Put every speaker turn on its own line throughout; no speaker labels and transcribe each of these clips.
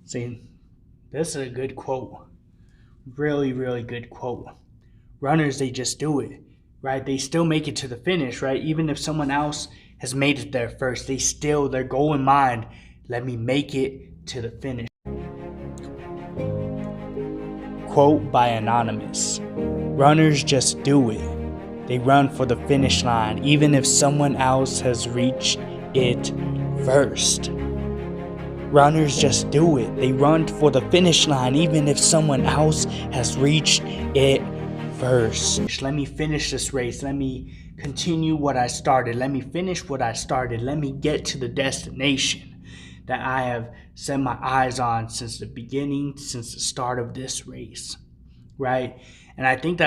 See, this is a good quote. Really, really good quote. Runners, they just do it, right? They still make it to the finish, right? Even if someone else has made it there first, their goal in mind, let me make it to the finish. Quote by Anonymous. Runners just do it. They run for the finish line, even if someone else has reached it first. Runners just do it. They run for the finish line, even if someone else has reached it first. Let me finish this race. Let me continue what I started. Let me finish what I started. Let me get to the destination that I have set my eyes on since the beginning, since the start of this race, right? And I think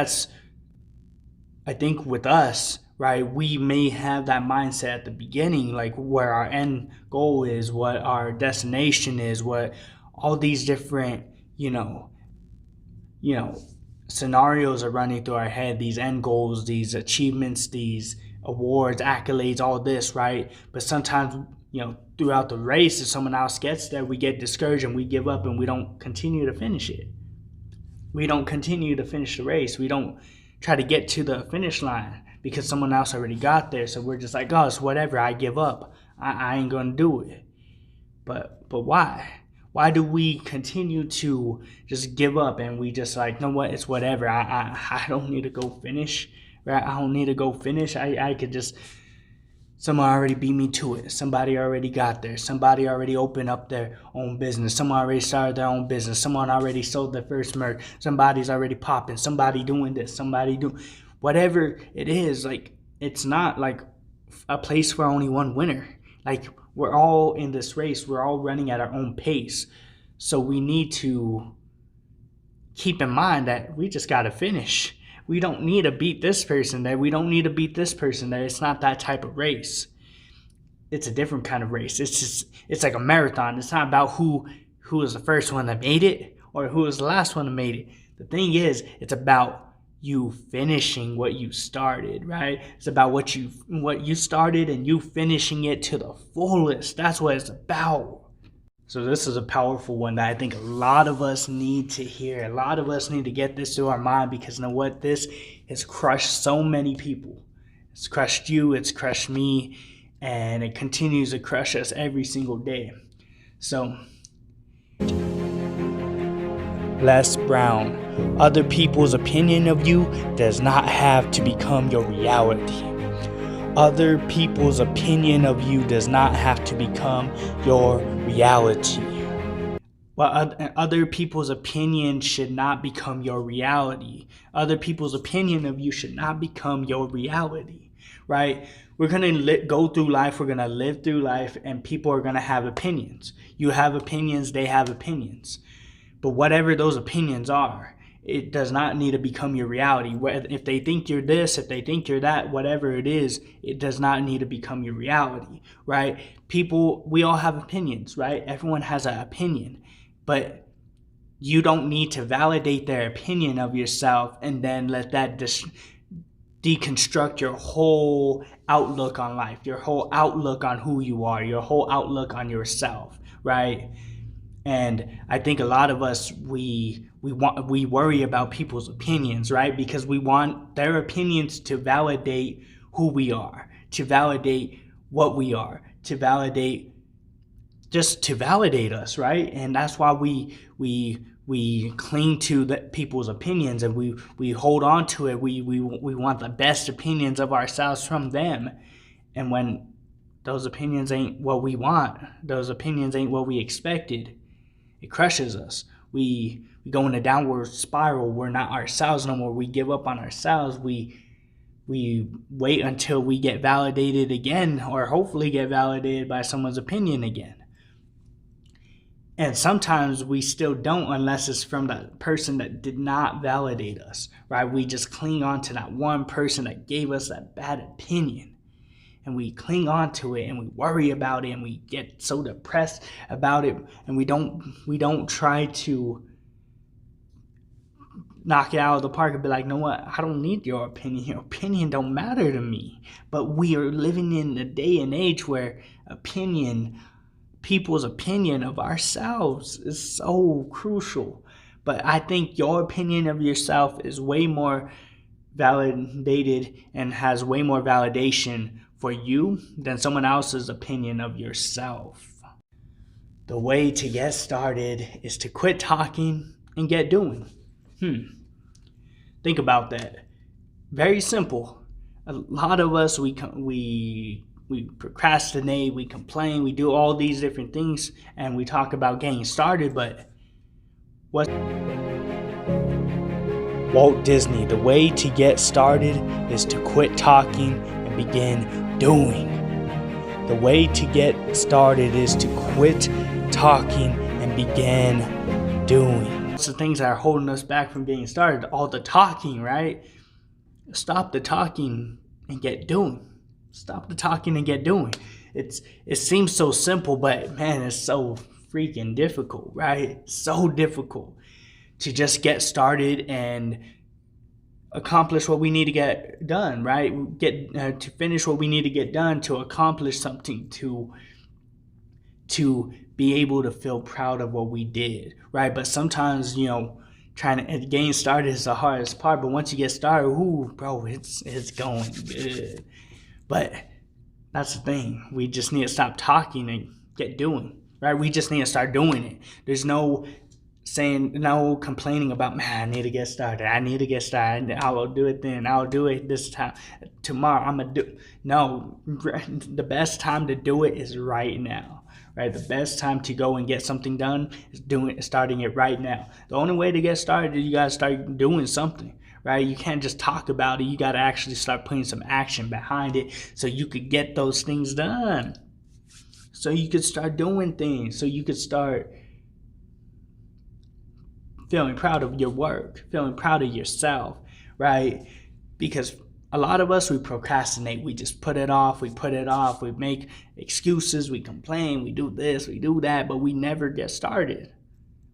with us, right, we may have that mindset at the beginning, like where our end goal is, what our destination is, what all these different, scenarios are running through our head, these end goals, these achievements, these awards, accolades, all this, right? But sometimes, throughout the race, if someone else gets there, we get discouraged and we give up and we don't continue to finish it. We don't continue to finish the race. We don't try to get to the finish line because someone else already got there. So we're just like, oh, it's whatever. I give up. I ain't going to do it. But why? Why do we continue to just give up and we just like, you know what? It's whatever. I don't need to go finish. Right? I don't need to go finish. I could just... Someone already beat me to it. Somebody already got there. Somebody already opened up their own business. Someone already started their own business. Someone already sold their first merch. Somebody's already popping. Somebody doing this. Somebody doing... Whatever it is, like, it's not like a place for only one winner. Like, we're all in this race. We're all running at our own pace. So we need to keep in mind that we just got to finish. We don't need to beat this person there. We don't need to beat this person there. It's not that type of race. It's a different kind of race. It's like a marathon. It's not about who was the first one that made it or who was the last one that made it. The thing is, it's about you finishing what you started, right? It's about what you started and you finishing it to the fullest. That's what it's about. So this is a powerful one that I think a lot of us need to hear. A lot of us need to get this through our mind because you know what? This has crushed so many people. It's crushed you, it's crushed me, and it continues to crush us every single day. So, Les Brown, other people's opinion of you does not have to become your reality. Other people's opinion of you does not have to become your reality. Well, other people's opinion should not become your reality. Other people's opinion of you should not become your reality, right? We're going to go through life, we're going to live through life, and people are going to have opinions. You have opinions, they have opinions. But whatever those opinions are, it does not need to become your reality. If they think you're this, if they think you're that, whatever it is, it does not need to become your reality, right? People, we all have opinions, right? Everyone has an opinion, but you don't need to validate their opinion of yourself and then let that deconstruct your whole outlook on life, your whole outlook on who you are, your whole outlook on yourself, right? And I think a lot of us, we worry about people's opinions, right? Because we want their opinions to validate who we are, to validate what we are, to validate us, right? And that's why we cling to people's opinions and we hold on to it. We want the best opinions of ourselves from them. And when those opinions ain't what we want, those opinions ain't what we expected, it crushes us. We go in a downward spiral. We're not ourselves no more. We give up on ourselves. We wait until we get validated again, or hopefully get validated by someone's opinion again. And sometimes we still don't unless it's from that person that did not validate us, right? We just cling on to that one person that gave us that bad opinion. And we cling on to it and we worry about it and we get so depressed about it and we don't try to knock it out of the park and be like, you know what, I don't need your opinion. Your opinion don't matter to me. But we are living in a day and age where opinion people's opinion of ourselves is so crucial. But I think your opinion of yourself is way more validated and has way more validation for you than someone else's opinion of yourself. The way to get started is to quit talking and get doing. Think about that. Very simple. A lot of us, we procrastinate, we complain, we do all these different things, and we talk about getting started, but what Walt Disney, the way to get started is to quit talking and begin doing. The way to get started is to quit talking and begin doing. It's the things that are holding us back from getting started. All the talking, right? Stop the talking and get doing. Stop the talking and get doing. It seems so simple, but man, it's so freaking difficult, right? So difficult to just get started and accomplish what we need to get done, right? To finish what we need to get done, to accomplish something, to be able to feel proud of what we did, right? But sometimes, trying to getting started is the hardest part. But once you get started, bro, it's going good. But that's the thing. We just need to stop talking and get doing, right? We just need to start doing it. There's no complaining about, man, I need to get started. I will do it then. I'll do it this time. Tomorrow, I'm going to do. No, the best time to do it is right now, right? The best time to go and get something done is starting it right now. The only way to get started is you got to start doing something, right? You can't just talk about it. You got to actually start putting some action behind it so you could get those things done. So you could start doing things. So you could start feeling proud of your work, feeling proud of yourself, right? Because a lot of us, we procrastinate. We just put it off. We make excuses. We complain. We do this. We do that. But we never get started.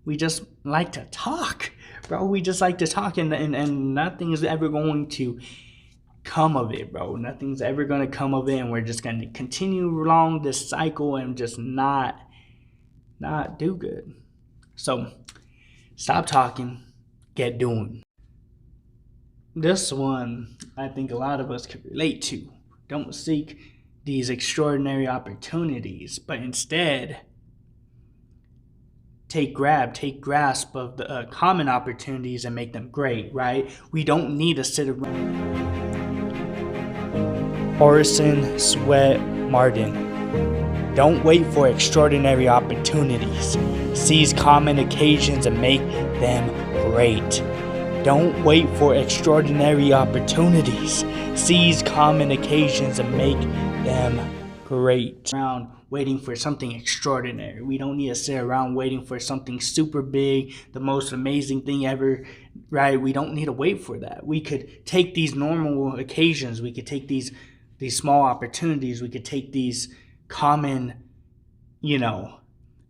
We just like to talk, bro. We just like to talk, and nothing is ever going to come of it, bro. Nothing's ever going to come of it, and we're just going to continue along this cycle and just not do good. So stop talking, get doing. This one, I think a lot of us could relate to. Don't seek these extraordinary opportunities, but instead take grasp of the common opportunities and make them great, right? We don't need to sit around. Orison Swett Martin. Don't wait for extraordinary opportunities. Seize common occasions and make them great. Don't wait for extraordinary opportunities. Seize common occasions and make them great. Around waiting for something extraordinary. We don't need to sit around waiting for something super big, the most amazing thing ever, right? We don't need to wait for that. We could take these normal occasions. We could take these small opportunities. We could take these common,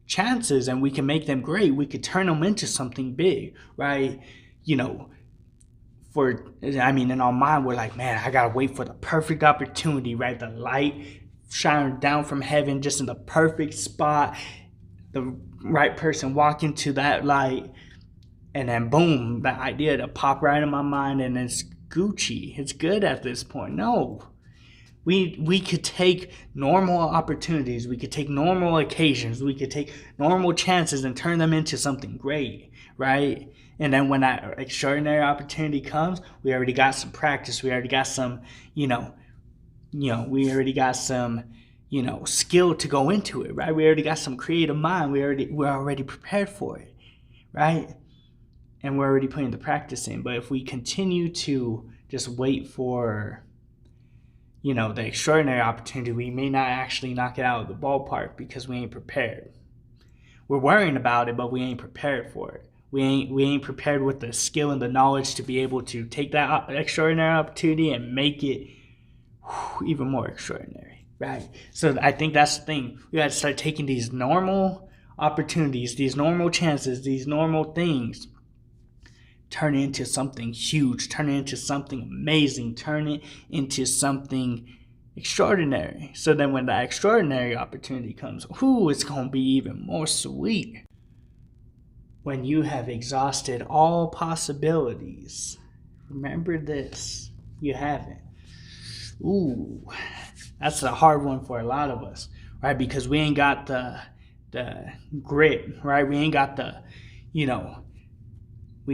chances, and we can make them great. We could turn them into something big, right? In our mind, we're like, man, I gotta wait for the perfect opportunity, right? The light shining down from heaven just in the perfect spot, the right person walk into that light, and then boom, that idea to pop right in my mind, and it's Gucci. It's good at this point. No. We could take normal opportunities, we could take normal occasions, we could take normal chances and turn them into something great, right? And then when that extraordinary opportunity comes, we already got some practice, we already got some, we already got some, skill to go into it, right? We already got some creative mind, we're already prepared for it, right? And we're already putting the practice in. But if we continue to just wait for the extraordinary opportunity, we may not actually knock it out of the ballpark because we ain't prepared. We're worrying about it, but we ain't prepared for it. We ain't prepared with the skill and the knowledge to be able to take that extraordinary opportunity and make it even more extraordinary, right? So I think that's the thing. We got to start taking these normal opportunities, these normal chances, these normal things, turn it into something huge, turn it into something amazing, turn it into something extraordinary. So then when that extraordinary opportunity comes, ooh, it's going to be even more sweet. When you have exhausted all possibilities, remember this, you haven't. Ooh, that's a hard one for a lot of us, right? Because we ain't got the grit, right? We ain't got the, we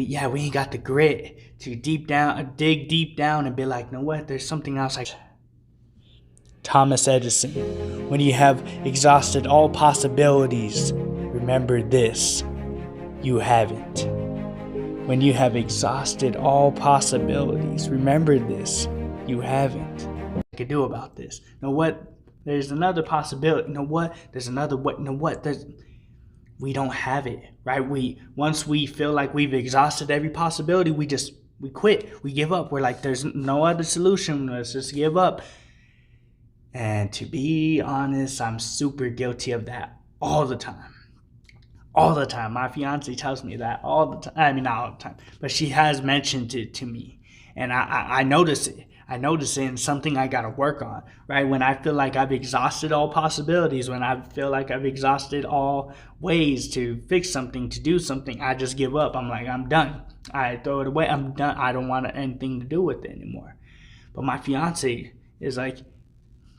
ain't got the grit to dig deep down and be like, you know what? There's something else. Thomas Edison, when you have exhausted all possibilities, remember this, you haven't. When you have exhausted all possibilities, remember this, you haven't. What I could do about this? You know what? There's another possibility. You know what? There's another what? You know what? We don't have it, right? Once we feel like we've exhausted every possibility, we quit. We give up. We're like, there's no other solution. Let's just give up. And to be honest, I'm super guilty of that all the time. All the time. My fiance tells me that all the time. I mean, not all the time, but she has mentioned it to me. And I notice it. I notice it, and something I got to work on, right? When I feel like I've exhausted all possibilities, when I feel like I've exhausted all ways to fix something, to do something, I just give up. I'm like, I'm done. I throw it away. I'm done. I don't want anything to do with it anymore. But my fiance is like,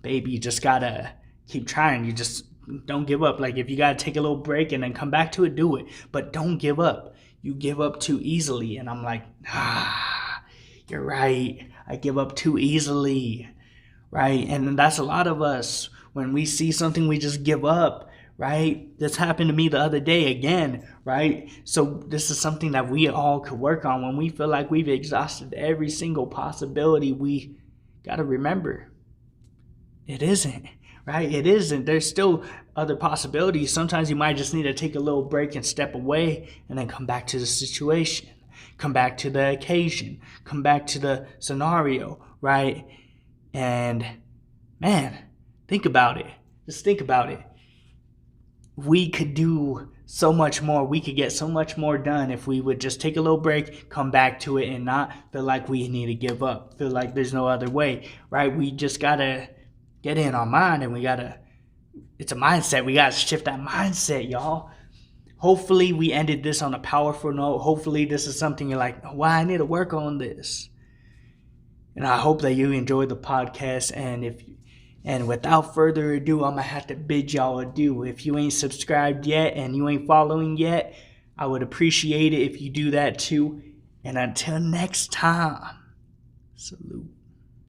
baby, you just got to keep trying. You just don't give up. Like, if you got to take a little break and then come back to it, do it. But don't give up. You give up too easily. And I'm like, you're right. I give up too easily, right? And that's a lot of us. When we see something, we just give up, right? This happened to me the other day again, right? So this is something that we all could work on. When we feel like we've exhausted every single possibility, we got to remember, it isn't, right? It isn't. There's still other possibilities. Sometimes you might just need to take a little break and step away and then come back to the situation. Come back to the occasion, come back to the scenario, right? And man, think about it. Just think about it. We could do so much more. We could get so much more done if we would just take a little break, come back to it, and not feel like we need to give up, feel like there's no other way, right? We just got to get in our mind, and it's a mindset. We got to shift that mindset, y'all. Hopefully we ended this on a powerful note. Hopefully this is something you're like, wow, I need to work on this. And I hope that you enjoyed the podcast. And without further ado, I'm going to have to bid y'all adieu. If you ain't subscribed yet and you ain't following yet, I would appreciate it if you do that too. And until next time, salute.